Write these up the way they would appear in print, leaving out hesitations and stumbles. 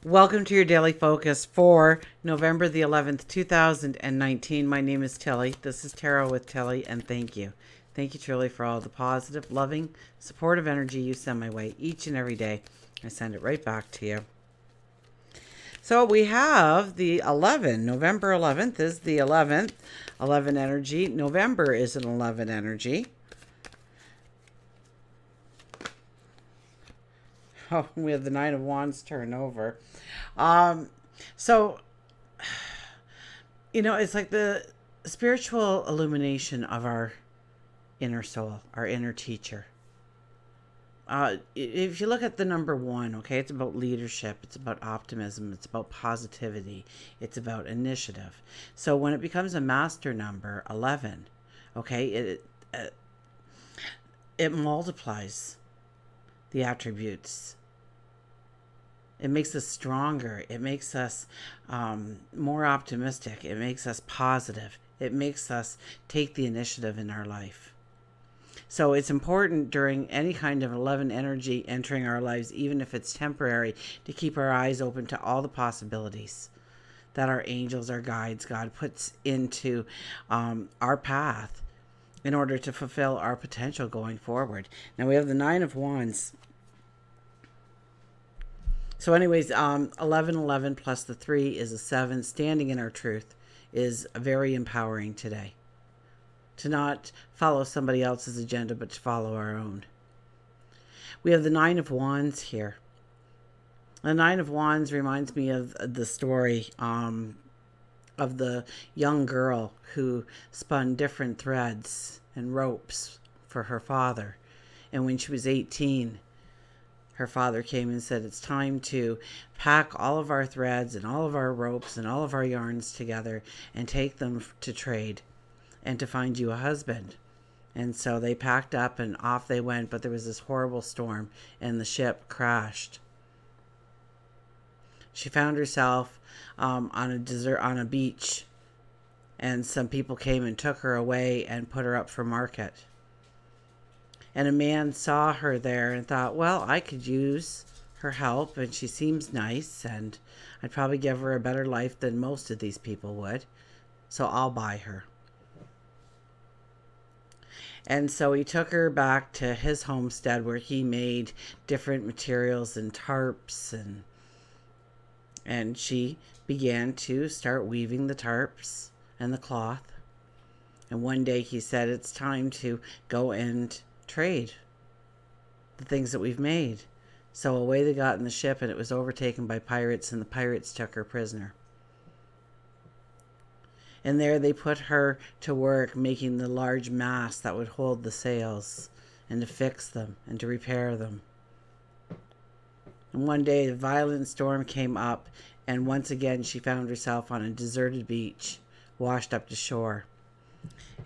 Welcome to your daily focus for November the 11th, 2019. My name is Tilly. This is Tarot with Tilly, and thank you. Thank you truly for all the positive, loving, supportive energy you send my way each and every day. I send it right back to you. So we have the 11. November 11th is the 11th. 11 energy. November is an 11 energy. Oh, we have the Nine of Wands turn over. So, it's like the spiritual illumination of our inner soul, our inner teacher. If you look at the number 1, okay, it's about leadership, it's about optimism, it's about positivity, it's about initiative. So when it becomes a master number, 11, okay, it multiplies the attributes. It makes us stronger. It makes us more optimistic. It makes us positive. It makes us take the initiative in our life. So it's important during any kind of 11 energy entering our lives, even if it's temporary, to keep our eyes open to all the possibilities that our angels, our guides, God puts into our path in order to fulfill our potential going forward. Now we have the Nine of Wands. So anyways, 11 plus the 3 is a 7. Standing in our truth is very empowering today. To not follow somebody else's agenda, but to follow our own. We have the Nine of Wands here. The Nine of Wands reminds me of the story of the young girl who spun different threads and ropes for her father. And when she was 18, her father came and said, it's time to pack all of our threads and all of our ropes and all of our yarns together and take them to trade and to find you a husband. And so they packed up and off they went, but there was this horrible storm and the ship crashed. She found herself on a beach, and some people came and took her away and put her up for market. And a man saw her there and thought, well, I could use her help, and she seems nice, and I'd probably give her a better life than most of these people would, so I'll buy her. And so he took her back to his homestead where he made different materials and tarps, and she began to start weaving the tarps and the cloth. And one day he said, it's time to go and trade the things that we've made. So away they got in the ship, and it was overtaken by pirates, and the pirates took her prisoner. And there they put her to work making the large mast that would hold the sails, and to fix them and to repair them. And one day a violent storm came up, and once again she found herself on a deserted beach, washed up to shore.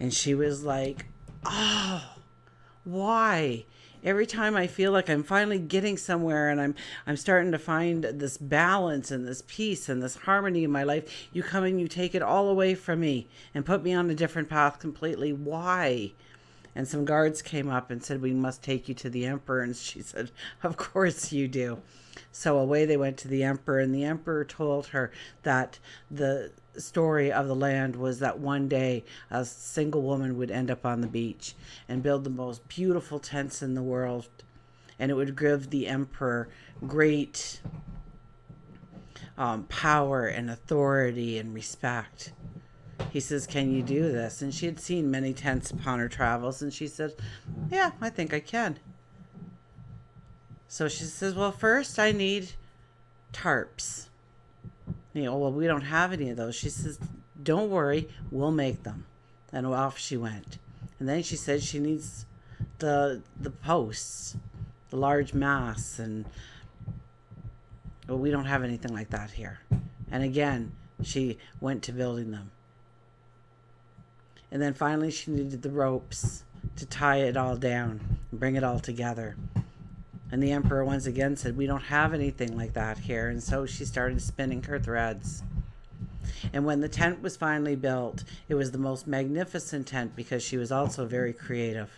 And she was like, oh, why? Every time I feel like I'm finally getting somewhere and I'm starting to find this balance and this peace and this harmony in my life, you come and you take it all away from me and put me on a different path completely. Why? And some guards came up and said, we must take you to the emperor. And she said, of course you do. So away they went to the emperor, and the emperor told her that the story of the land was that one day a single woman would end up on the beach and build the most beautiful tents in the world, and it would give the emperor great power and authority and respect. He says, can you do this? And she had seen many tents upon her travels, and she said, yeah, I think I can. So she says, well, first I need tarps. Well, we don't have any of those. She says, don't worry, we'll make them. And off she went. And then she said she needs the posts, the large masts, and well, we don't have anything like that here. And again, she went to building them. And then finally she needed the ropes to tie it all down and bring it all together. And the emperor once again said, we don't have anything like that here. And so she started spinning her threads. And when the tent was finally built, it was the most magnificent tent because she was also very creative.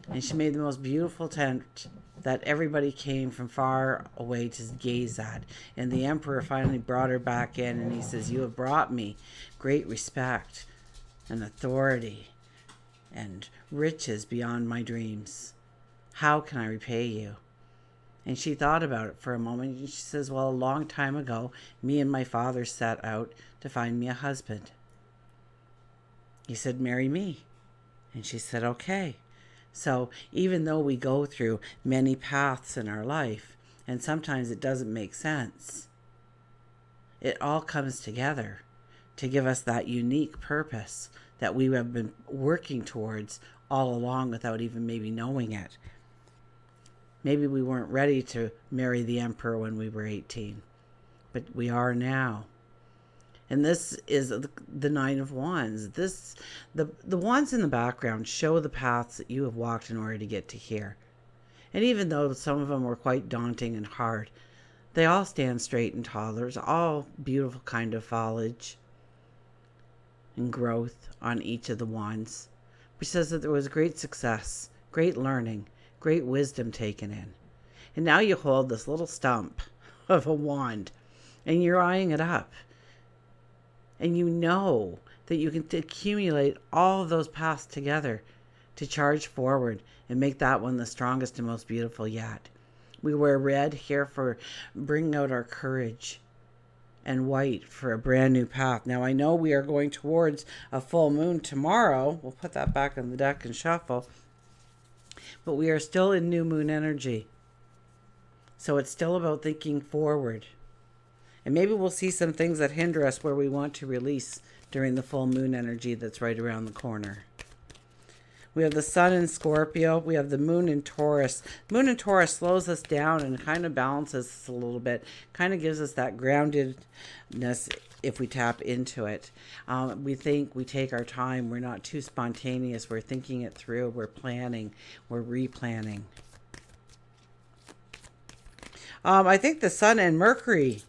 And she made the most beautiful tent that everybody came from far away to gaze at. And the emperor finally brought her back in, and he says, "You have brought me great respect and authority and riches beyond my dreams. How can I repay you?" And she thought about it for a moment, and she says, "Well, a long time ago, me and my father set out to find me a husband. He said, 'Marry me.' And she said, 'Okay.' So even though we go through many paths in our life, and sometimes it doesn't make sense, it all comes together to give us that unique purpose that we have been working towards all along without even maybe knowing it. Maybe we weren't ready to marry the emperor when we were 18, but we are now. And this is the Nine of Wands. The wands in the background show the paths that you have walked in order to get to here. And even though some of them were quite daunting and hard, they all stand straight and tall. There's all beautiful kind of foliage and growth on each of the wands, which says that there was great success, great learning, great wisdom taken in. And now you hold this little stump of a wand, and you're eyeing it up. And you know that you can accumulate all of those paths together to charge forward and make that one the strongest and most beautiful yet. We wear red here for bringing out our courage, and white for a brand new path. Now I know we are going towards a full moon tomorrow. We'll put that back on the deck and shuffle. But we are still in new moon energy. So it's still about thinking forward. And maybe we'll see some things that hinder us where we want to release during the full moon energy that's right around the corner. We have the sun in Scorpio. We have the moon in Taurus. Moon in Taurus slows us down and kind of balances us a little bit. Kind of gives us that groundedness if we tap into it. We think, we take our time. We're not too spontaneous. We're thinking it through. We're planning. We're replanning. I think the sun and Mercury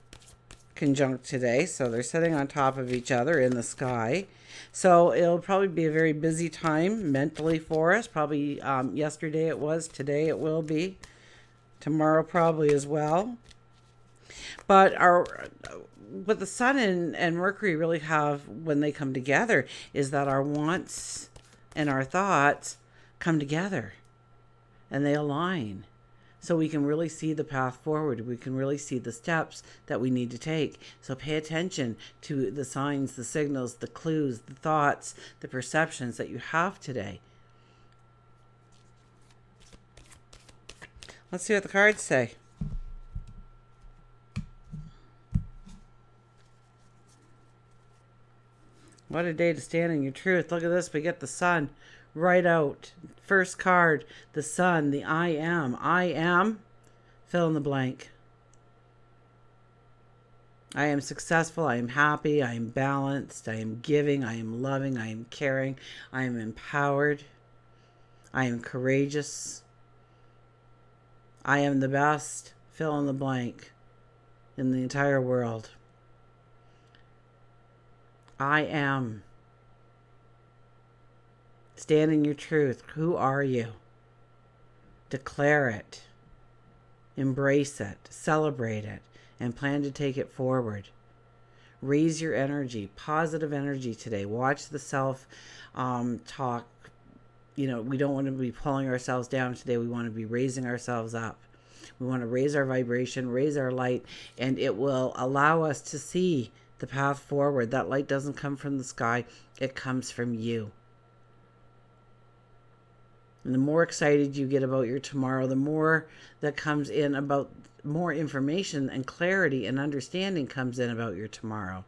conjunct today, so they're sitting on top of each other in the sky. So it'll probably be a very busy time mentally for us. Probably yesterday it was, today it will be, tomorrow probably as well. But what the sun and Mercury really have when they come together is that our wants and our thoughts come together and they align. So we can really see the path forward. We can really see the steps that we need to take. So pay attention to the signs, the signals, the clues, the thoughts, the perceptions that you have today. Let's see what the cards say. What a day to stand in your truth. Look at this. We get the sun right out. First card, the sun, the I am. I am, fill in the blank. I am successful. I am happy. I am balanced. I am giving. I am loving. I am caring. I am empowered. I am courageous. I am the best, fill in the blank, in the entire world. I am. Stand in your truth. Who are you? Declare it. Embrace it. Celebrate it. And plan to take it forward. Raise your energy. Positive energy today. Watch the self talk. We don't want to be pulling ourselves down today. We want to be raising ourselves up. We want to raise our vibration, raise our light, and it will allow us to see the path forward. That light doesn't come from the sky. It comes from you. And the more excited you get about your tomorrow, the more that comes in about more information and clarity and understanding comes in about your tomorrow.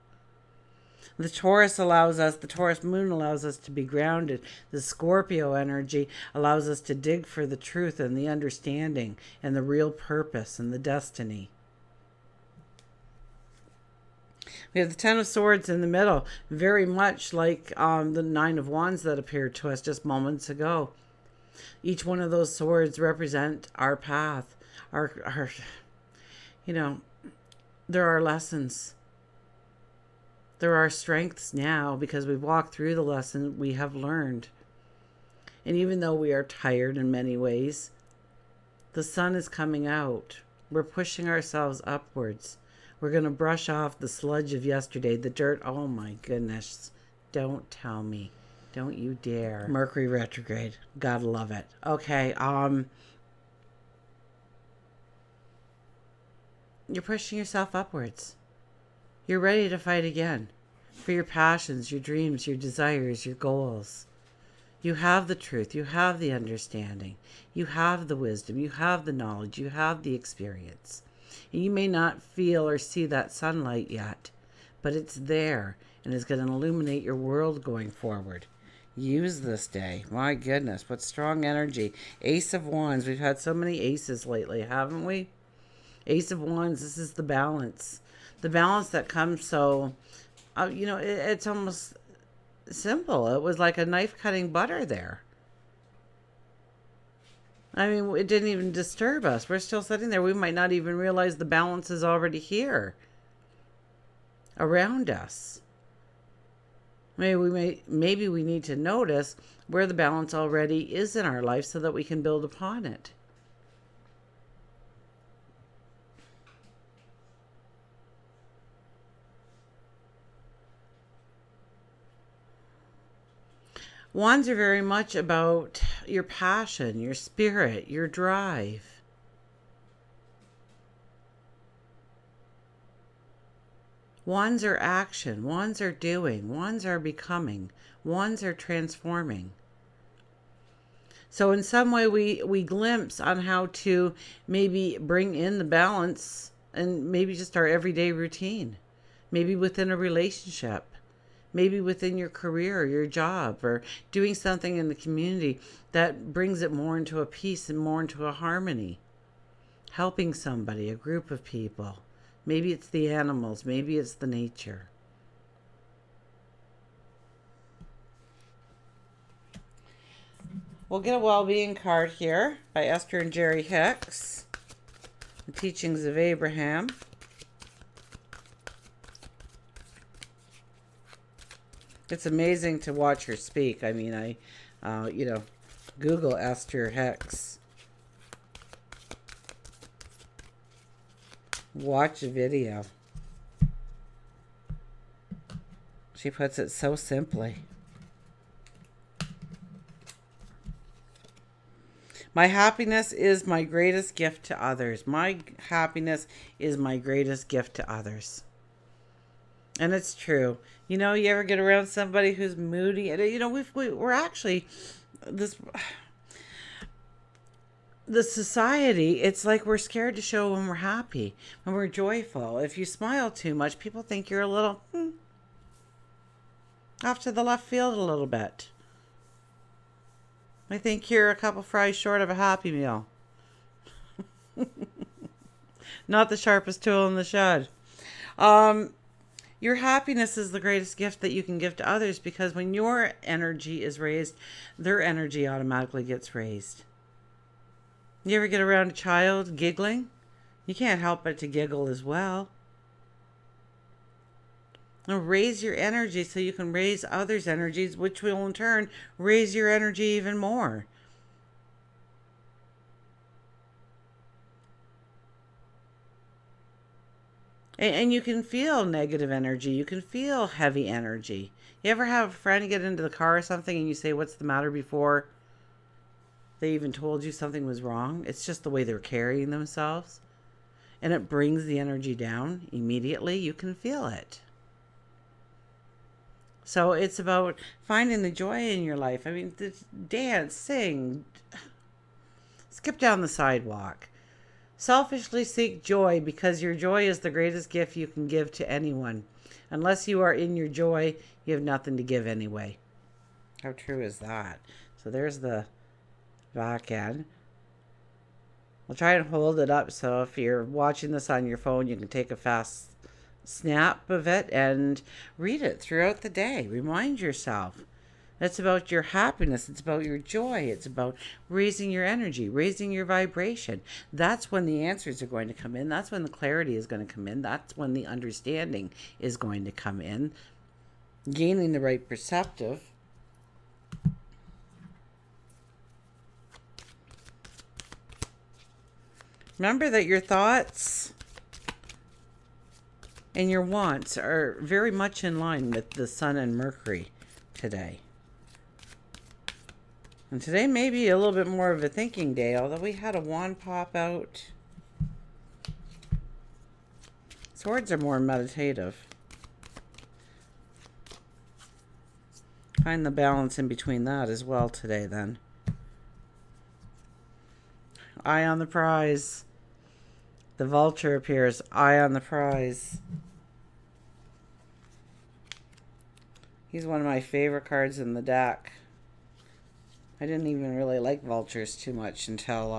The Taurus moon allows us to be grounded. The Scorpio energy allows us to dig for the truth and the understanding and the real purpose and the destiny. We have the Ten of Swords in the middle, very much like the Nine of Wands that appeared to us just moments ago. Each one of those swords represent our path. There are lessons. There are strengths now because we've walked through the lesson we have learned. And even though we are tired in many ways, The sun is coming out. We're pushing ourselves upwards. We're going to brush off the sludge of yesterday, the dirt. Oh my goodness. Don't tell me. Don't you dare. Mercury retrograde. Gotta love it. Okay, you're pushing yourself upwards. You're ready to fight again for your passions, your dreams, your desires, your goals. You have the truth. You have the understanding. You have the wisdom. You have the knowledge. You have the experience. And you may not feel or see that sunlight yet, but it's there and it's going to illuminate your world going forward. Use this day. My goodness, what strong energy. Ace of Wands. We've had so many aces lately, haven't we? Ace of Wands, this is the balance. The balance that comes so, it's almost simple. It was like a knife cutting butter there. I mean, it didn't even disturb us. We're still sitting there. We might not even realize the balance is already here around us. Maybe we need to notice where the balance already is in our life so that we can build upon it. Wands are very much about your passion, your spirit, your drive. Wands are action. Wands are doing. Wands are becoming. Wands are transforming. So in some way we glimpse on how to maybe bring in the balance and maybe just our everyday routine. Maybe within a relationship. Maybe within your career or your job, or doing something in the community that brings it more into a peace and more into a harmony. Helping somebody, a group of people. Maybe it's the animals, maybe it's the nature. We'll get a well-being card here by Esther and Jerry Hicks. The Teachings of Abraham. It's amazing to watch her speak. I mean, Google Esther Hicks. Watch a video. She puts it so simply. My happiness is my greatest gift to others. My happiness is my greatest gift to others. And it's true. You ever get around somebody who's moody? We're actually the society, it's like we're scared to show when we're happy, when we're joyful. If you smile too much, people think you're a little off to the left field a little bit. I think you're a couple fries short of a Happy Meal. Not the sharpest tool in the shed. Your happiness is the greatest gift that you can give to others, because when your energy is raised, their energy automatically gets raised. You ever get around a child giggling? You can't help but to giggle as well. Now raise your energy so you can raise others' energies, which will in turn raise your energy even more. And you can feel negative energy. You can feel heavy energy. You ever have a friend get into the car or something and you say, "What's the matter?" before they even told you something was wrong? It's just the way they're carrying themselves. And it brings the energy down immediately. You can feel it. So it's about finding the joy in your life. I mean, dance, sing, skip down the sidewalk. Selfishly seek joy, because your joy is the greatest gift you can give to anyone. Unless you are in your joy, you have nothing to give anyway. How true is that? So there's the back end. I'll try and hold it up so if you're watching this on your phone, you can take a fast snap of it and read it throughout the day. Remind yourself. It's about your happiness. It's about your joy. It's about raising your energy, raising your vibration. That's when the answers are going to come in. That's when the clarity is going to come in. That's when the understanding is going to come in. Gaining the right perspective. Remember that your thoughts and your wants are very much in line with the Sun and Mercury today. And today may be a little bit more of a thinking day, although we had a wand pop out. Swords are more meditative. Find the balance in between that as well today, then. Eye on the prize. The vulture appears. Eye on the prize. He's one of my favorite cards in the deck. I didn't even really like vultures too much until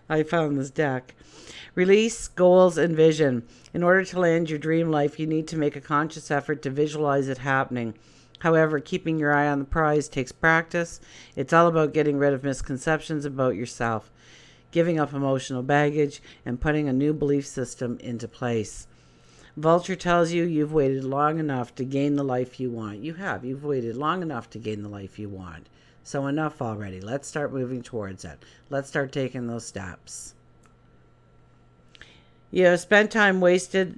I found this deck. Release goals and vision. In order to land your dream life, you need to make a conscious effort to visualize it happening. However, keeping your eye on the prize takes practice. It's all about getting rid of misconceptions about yourself, giving up emotional baggage, and putting a new belief system into place. Vulture tells you you've waited long enough to gain the life you want. You have. You've waited long enough to gain the life you want. So enough already. Let's start moving towards it. Let's start taking those steps. You have spent wasted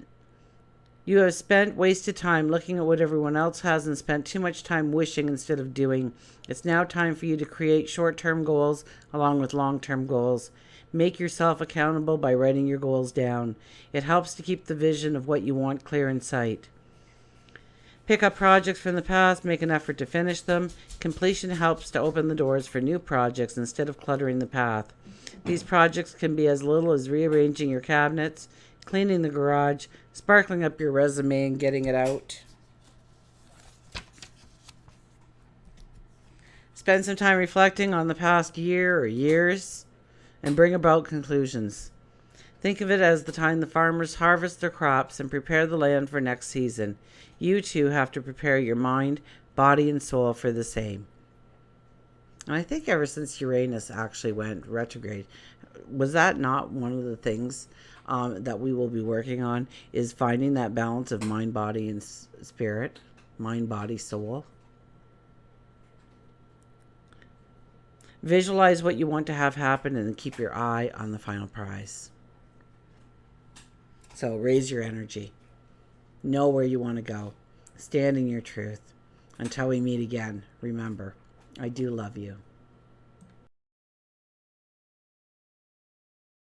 time looking at what everyone else has and spent too much time wishing instead of doing. It's now time for you to create short-term goals along with long-term goals. Make yourself accountable by writing your goals down. It helps to keep the vision of what you want clear in sight. Pick up projects from the past, make an effort to finish them. Completion helps to open the doors for new projects instead of cluttering the path. These projects can be as little as rearranging your cabinets, cleaning the garage, sparkling up your resume and getting it out. Spend some time reflecting on the past year or years and bring about conclusions. Think of it as the time the farmers harvest their crops and prepare the land for next season. You too have to prepare your mind, body, and soul for the same. And I think ever since Uranus actually went retrograde, was that not one of the things that we will be working on, is finding that balance of mind, body, and spirit, mind, body, soul? Visualize what you want to have happen and keep your eye on the final prize. So raise your energy. Know where you want to go. Stand in your truth. Until we meet again, remember, I do love you.